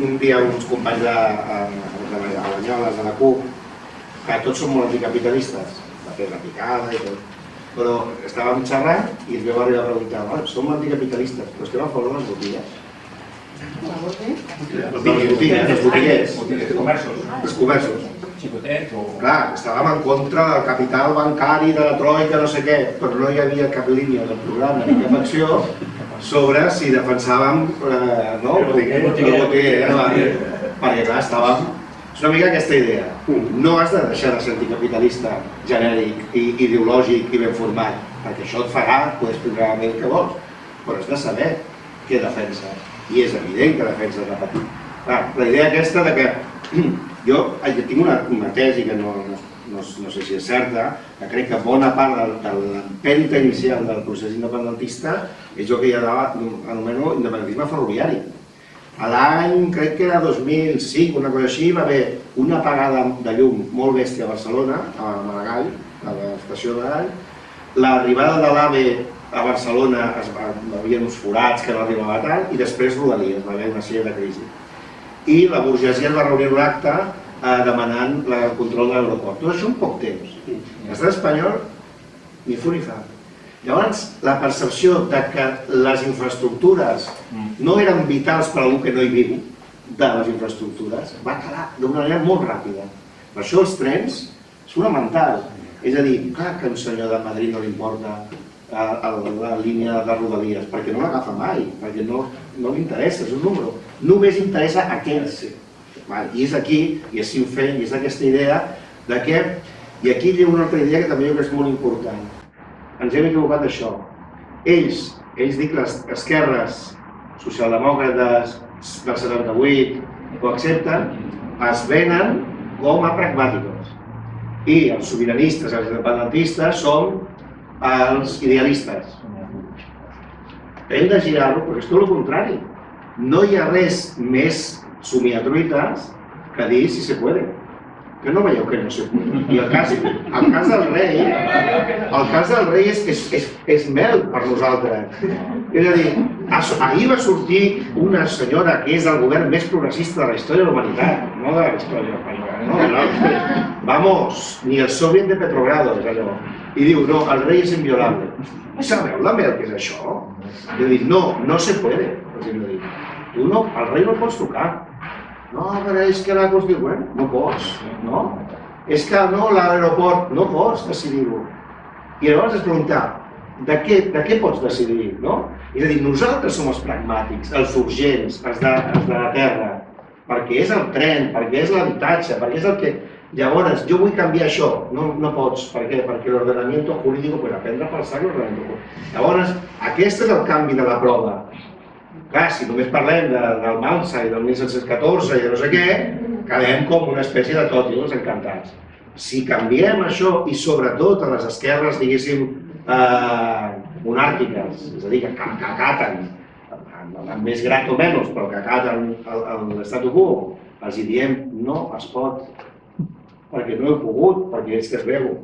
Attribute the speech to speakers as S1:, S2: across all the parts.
S1: Un dia uns companys de Banyoles, de la CUP, que tots són molt anticapitalistes, de fer la picada i tot, però estàvem xerrant i ens vam arribar a preguntar, som anticapitalistes, però estem a favor de les botigues. Les botiguers, els comerços. Clar, estàvem en contra del capital bancari, de la troika, no sé què, però no hi havia cap línia del programa ni cap acció sobre si defensàvem el botiguer, perquè clar, estàvem... És una mica aquesta idea. No has de deixar de ser anticapitalista genèric i ideològic i ben format, perquè això et farà poder explicar el que vols, però has de saber què defenses. I és evident que defenses repetir. La idea aquesta de que jo tinc una tesi que no sé si és certa, que crec que bona part de l'empenta inicial del procés independentista és el que jo anomeno independentisme ferroviari. A l'any, crec que era 2005, una cosa així, va haver una apagada de llum molt bèstia a Barcelona, a Maragall, a l'estació de Maragall. L'arribada de l'AVE a Barcelona hi havia uns forats que no arribava tant i després Rodalies, va haver una sèrie de crisi. I la burgesia es va reunir un acte demanant el control de l'aeroport. Tot això en poc temps. L'estat espanyol ni fu ni fa. Llavors, la percepció que les infraestructures no eren vitals per a algú que no hi viu, de les infraestructures, va calar d'una manera molt ràpida. Per això els trens és fonamental. És a dir, clar que a un senyor de Madrid no li importa la línia de Rodalies, perquè no l'agafa mai, perquè no li interessa, és un número. Només interessa a aquells. I és aquí, i és Sinn Féin, i és aquesta idea de que... I aquí hi ha una altra idea que també jo crec que és molt important. Ens hem equivocat d'això. Ells dic les esquerres socialdemòcrates del 78, que ho accepten, es venen com a pragmàtics. I els sobiranistes, els independentistes, som els idealistes. Hem de girar-ho, perquè és tot el contrari. No hi ha res més somiatruites que dir si se puede. Que no veieu que no se puede. I el cas del rei és mel per nosaltres. És a dir, ahir va sortir una senyora que és el govern més progressista de la història de la humanitat, no de la història espanyola. Vamos, ni el soviet de Petrogrado, és allò. I diu, no, el rei és inviolable. Sabeu la mel que és això? I diu, no se puede. Tu no, el rei no el pots tocar. No, però és que la Constituent no pots, no? És que no, l'aeroport no pots decidir-ho. I llavors es preguntar, de què pots decidir, no? És a dir, nosaltres som els pragmàtics, els urgents, els de la terra, perquè és el tren, perquè és l'habitatge, perquè és el que... Llavors, jo vull canviar això, no pots, per què? Perquè l'ordenamiento jurídico, pues aprendre a pensar l'ordenamiento jurídico. Llavors, aquest és el canvi de la prova. Clar, si només parlem del Malsa i del 1714 i de no sé què, quedem com una espècie de tòtils encantats. Si canviem això i sobretot a les esquerres, diguéssim, monàrquiques, és a dir, que acaten, amb més grat o menys, però que acaten l'estatu quo, els diem no es pot, perquè no he pogut, perquè és que es veu.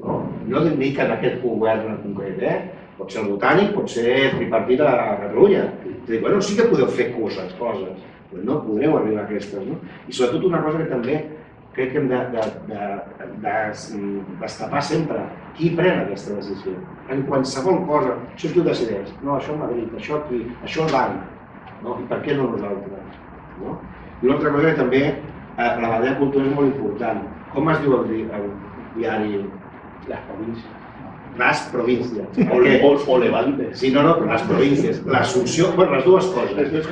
S1: No dic que en aquest govern en concret, pot ser el Botànic, pot ser tripartit a Catalunya. És a dir, bueno, sí que podeu fer coses, però no podreu arribar a aquestes, no? I sobretot una cosa que també crec que hem de destapar sempre, qui pren aquesta decisió? En qualsevol cosa, això qui ho decideix? No, això a Madrid, això aquí, això al banc, no? I per què no nosaltres? I una altra cosa que també, la batalla de cultura és molt important. Com es diu el diari? Les províncies. Las provincias. O Levante. Sí, no, però les províncies. L'assumpció, bueno, les dues coses.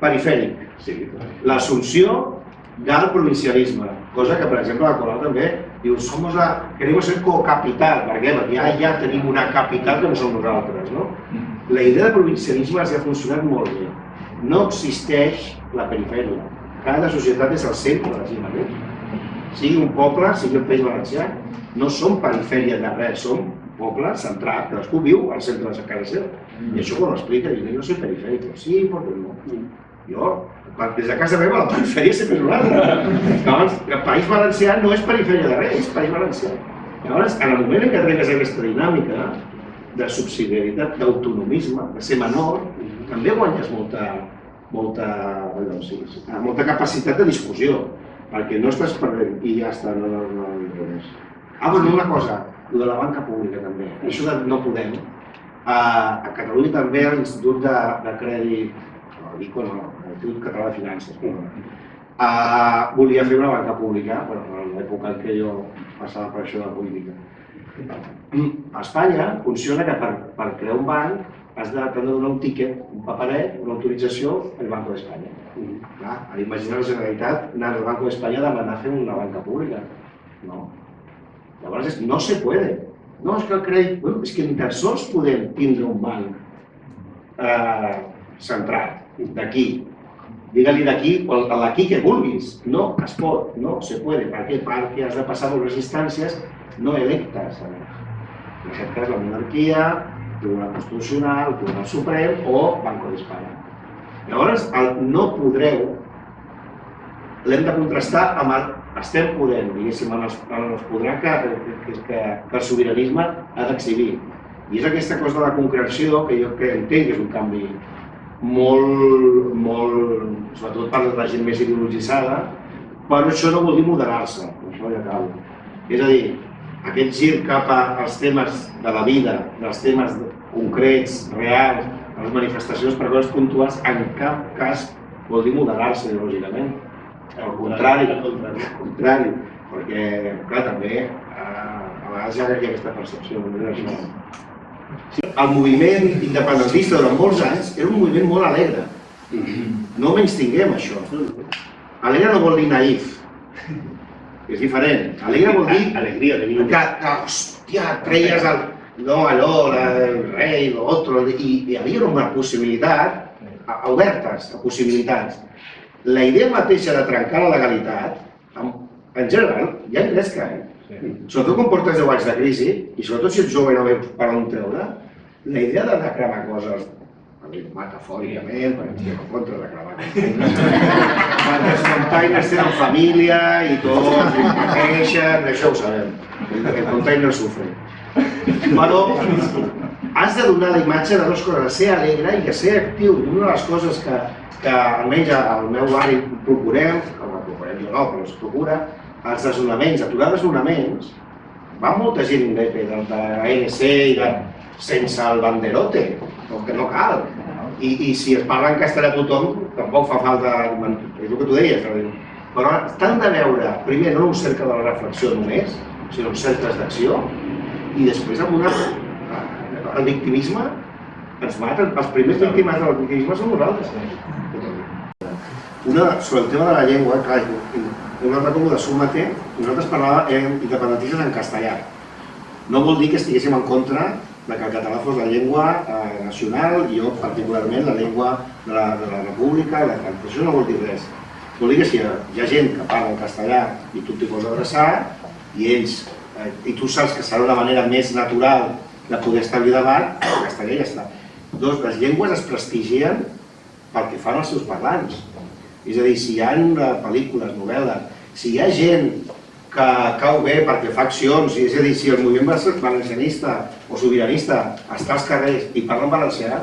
S1: Perifèric. L'assumpció del provincialisme. Cosa que, per exemple, la Colau també diu, queremos ser cocapital. Per què? Perquè ja tenim una capital que no som nosaltres, no? La idea de provincialisme ha funcionat molt bé. No existeix la perifèria. Cada societat és el centre de si mateix. Sigui un poble, sigui el País Valencià, no som perifèria de res, som poble centrat, cadascú viu al centre de casa seva. I això quan ho explica, jo no soy perifèric, sí, perquè no. Jo, des de casa meva, la perifèria sempre és una altra. Llavors, el País Valencià no és perifèria de res, és País Valencià. Llavors, en el moment en què tregues aquesta dinàmica de subsidiarietat, d'autonomisme, de ser menor, també guanyes molta capacitat de discussió, perquè no estàs perdent i ja està, no dic res. Bueno, una cosa, el de la banca pública també, això de no podem. A Catalunya també l'Institut de Crèdit, l'Institut Català de Finances, volia fer una banca pública, en l'època en què jo passava per això de la política. A Espanya funciona que per crear un banc has de donar un tíquet, un paperet, una autorització al Banco d'Espanya. Imagina la Generalitat anar al Banco d'Espanya a demanar fer una banca pública. No. Llavors no se puede. No, és que el crèdit... És que ni tan sols podem tindre un banc centrat, d'aquí. Digue-li d'aquí o d'aquí que vulguis. No es pot, no se puede. Per què? Perquè has de passar per unes instàncies no electes. En aquest cas, la monarquia, el Tribunal Constitucional, el Tribunal Suprem o Banco d'Espanya. Llavors, el no podreu l'hem de contrastar amb el estem podent, diguéssim, amb els podrà que el sobiranisme ha d'exhibir. I és aquesta cosa de la concreció que jo entenc que és un canvi molt, sobretot per la gent més ideologitzada, però això no vol dir moderar-se, això ja acabo. És a dir, aquest gir cap als temes de la vida, dels temes concrets, reals, les manifestacions per coses puntuals, en cap cas vol dir moderar-se ideològicament. Al contrari, perquè, clar, també a vegades ja hi ha aquesta percepció. El moviment independentista durant molts anys era un moviment molt alegre. No menystinguem això. Alegre no vol dir naïf. És diferent. Alegre vol dir que, hòstia, treies allò, el rei, l'altre, i hi havia una possibilitat, obertes a possibilitats. La idea mateixa de trencar la legalitat, en general, ja engresca. Sobretot quan portes 10 anys de crisi, i sobretot si ets jove i no veus per on treure, la idea de cremar coses, metafòricament, perquè estic en contra de cremar containers. Quan els containers tenen família i tots, i pateixen, això ho sabem. El container sofre. Però has de donar la imatge de dues coses, a ser alegre i a ser actiu. Una de les coses que almenys al meu barri procurem, jo no, però es procura, els desnonaments, aturar desnonaments, va molta gent de l'ANC i sense el banderote, que no cal. I si es parla en castellà a tothom, tampoc fa falta, és el que tu deies, però t'han de veure, primer, no un cercle de la reflexió només, sinó uns cercles d'acció, i després amb el victimisme ens maten, els primers víctimes del victimisme són nosaltres. Sobre el tema de la llengua, clar, una altra com de Súmate, nosaltres parlàvem independentistes en castellà. No vol dir que estiguéssim en contra que el català fos la llengua nacional i jo particularment la llengua de la república, això no vol dir res. Vol dir que si hi ha gent que parla en castellà i tu t'hi pots adreçar i tu saps que serà una manera més natural de poder establir debat, el castellà ja està. Les llengües es prestigien pel que fan els seus parlants. És a dir, si hi ha pel·lícules, novel·les, si hi ha gent que cau bé perquè fa accions, és a dir, si el moviment valencianista o sobiranista està als carrers i parla en valencià,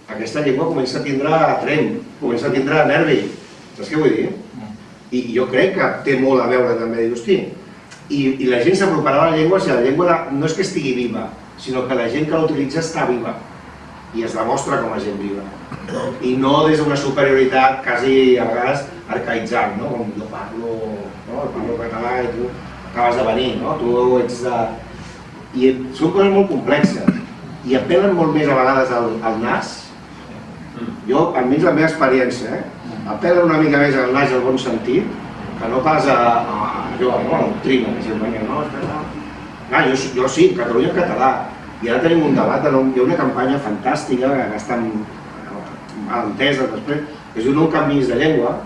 S1: aquesta llengua comença a tindre trem, comença a tindre nervi. Saps què vull dir? I jo crec que té molt a veure també, hosti, i la gent s'aproparà a la llengua si la llengua no és que estigui viva, sinó que la gent que l'utilitza està viva i es demostra com a gent viva. I no des d'una superioritat quasi a vegades arcaïtzant, no? Com jo parlo català i tu acabes de venir, no? Tu ets de... I són coses molt complexes i apel·len molt més a vegades al nas. Jo, almenys la meva experiència, apel·len una mica més al nas al bon sentit que no pas a la doctrina, que sempre diuen, no, jo sí, Catalunya en català. I ara tenim un debat, hi ha una campanya fantàstica que està entesa després, que es diu No canviïs de llengua.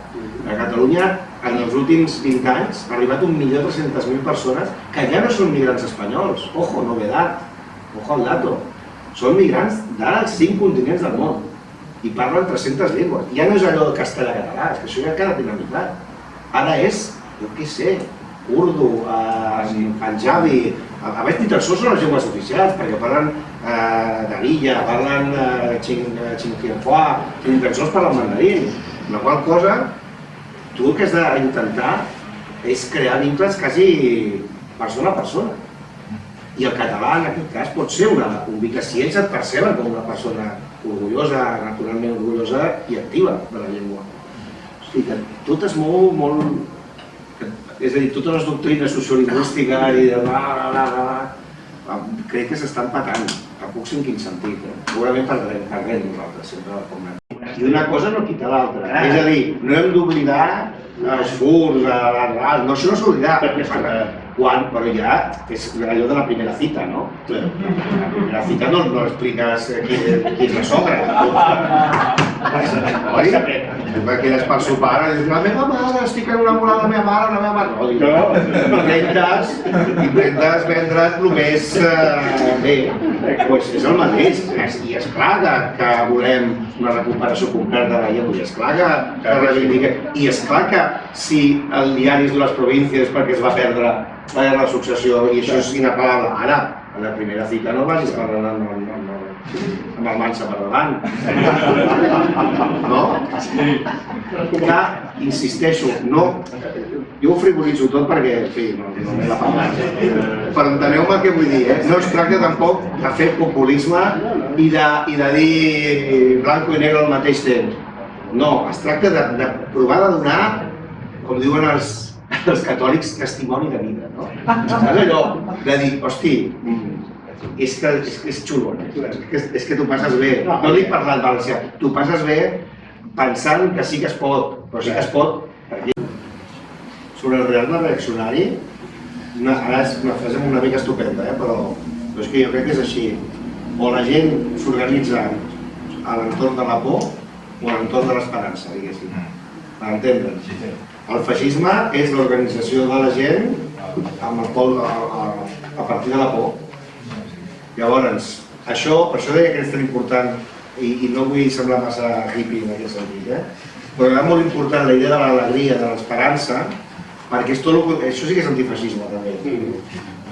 S1: A Catalunya, en els últims 20 anys, ha arribat 1.300.000 persones que ja no són migrants espanyols. Ojo, novedat, ojo al dato. Són migrants dels 5 continents del món i parlen 300 llengües. Ja no és allò del castellà-català, és que això ja ha quedat dinamitat. Ara és, jo què sé, urdu, panjabi, a més ni tan sols són les llengües oficials, perquè parlen de l'illa, parlen Xinjianghua, ni tan sols parlen mandarín. La qual cosa, tu el que has d'intentar és crear vincles quasi persona a persona. I el català, en aquest cas, pot ser un vincle, si ells et perceben com una persona orgullosa, naturalment orgullosa i activa de la llengua. O sigui que tot es mou molt... És a dir, totes les doctrines sociolingüístiques i de crec que s'estan patant, tampoc sé en quin sentit. Segurament perdrem nosaltres, sempre la formem. I una cosa no quita l'altra. És a dir, no hem d'oblidar els furs, no, això no s'oblidar. Però ja és allò de la primera cita, no? La primera cita no expliques qui és la sogra. Oi? Tu quedes per sopar i dius, la meva mare, estic enamorada de la meva mare, no, intentes vendre't el més bé. Doncs és el mateix, i esclar que volem una recuperació completa de la llengua, i esclar que reivindiquem, i esclar que si el diari és de les províncies perquè es va perdre la guerra de successió i això és inapel·lable, ara, a la primera cita no vagis parlant amb el Mansa per davant. No? Que, insisteixo, no... Jo ho frivolitzo tot perquè, en fi, no m'he la parlat. Però enteneu-me què vull dir, no es tracta tampoc de fer populisme i de dir blanco i negre al mateix temps. No, es tracta de provar de donar, com diuen els catòlics, testimoni de vida, no? És allò de dir, hosti, és que és xulo, és que t'ho passes bé. No dic parlant valencià, t'ho passes bé pensant que sí que es pot, però sí que es pot. Sobre el realisme reaccionari, ara és una frase una mica estupenda, però és que jo crec que és així. O la gent s'organitza a l'entorn de la por o a l'entorn de l'esperança, diguéssim, per entendre'ns. El feixisme és l'organització de la gent a partir de la por. Llavors, per això deia que és tan important, i no vull semblar massa hippie en aquest sentit, però és molt important la idea de l'alegria, de l'esperança, perquè això sí que és antifeixisme també.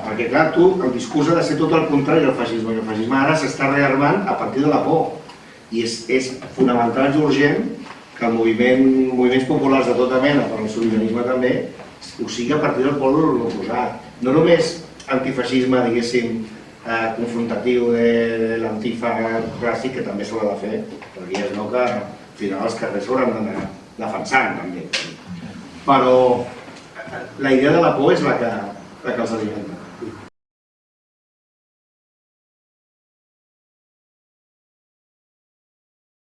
S1: Perquè clar, el discurs ha de ser tot el contrari del feixisme, i el feixisme ara s'està rearmant a partir de la por. I és fonamental i urgent que moviments populars de tota mena, però el sobiranisme també, ho sigui a partir del pol oposat. No només antifeixisme, diguéssim, confrontatiu de l'antifa clàssic, que també s'haurà de fer, perquè és no que al final els carrers s'hauran d'anar defensant també. Però la idea de la por és la que els alimenta.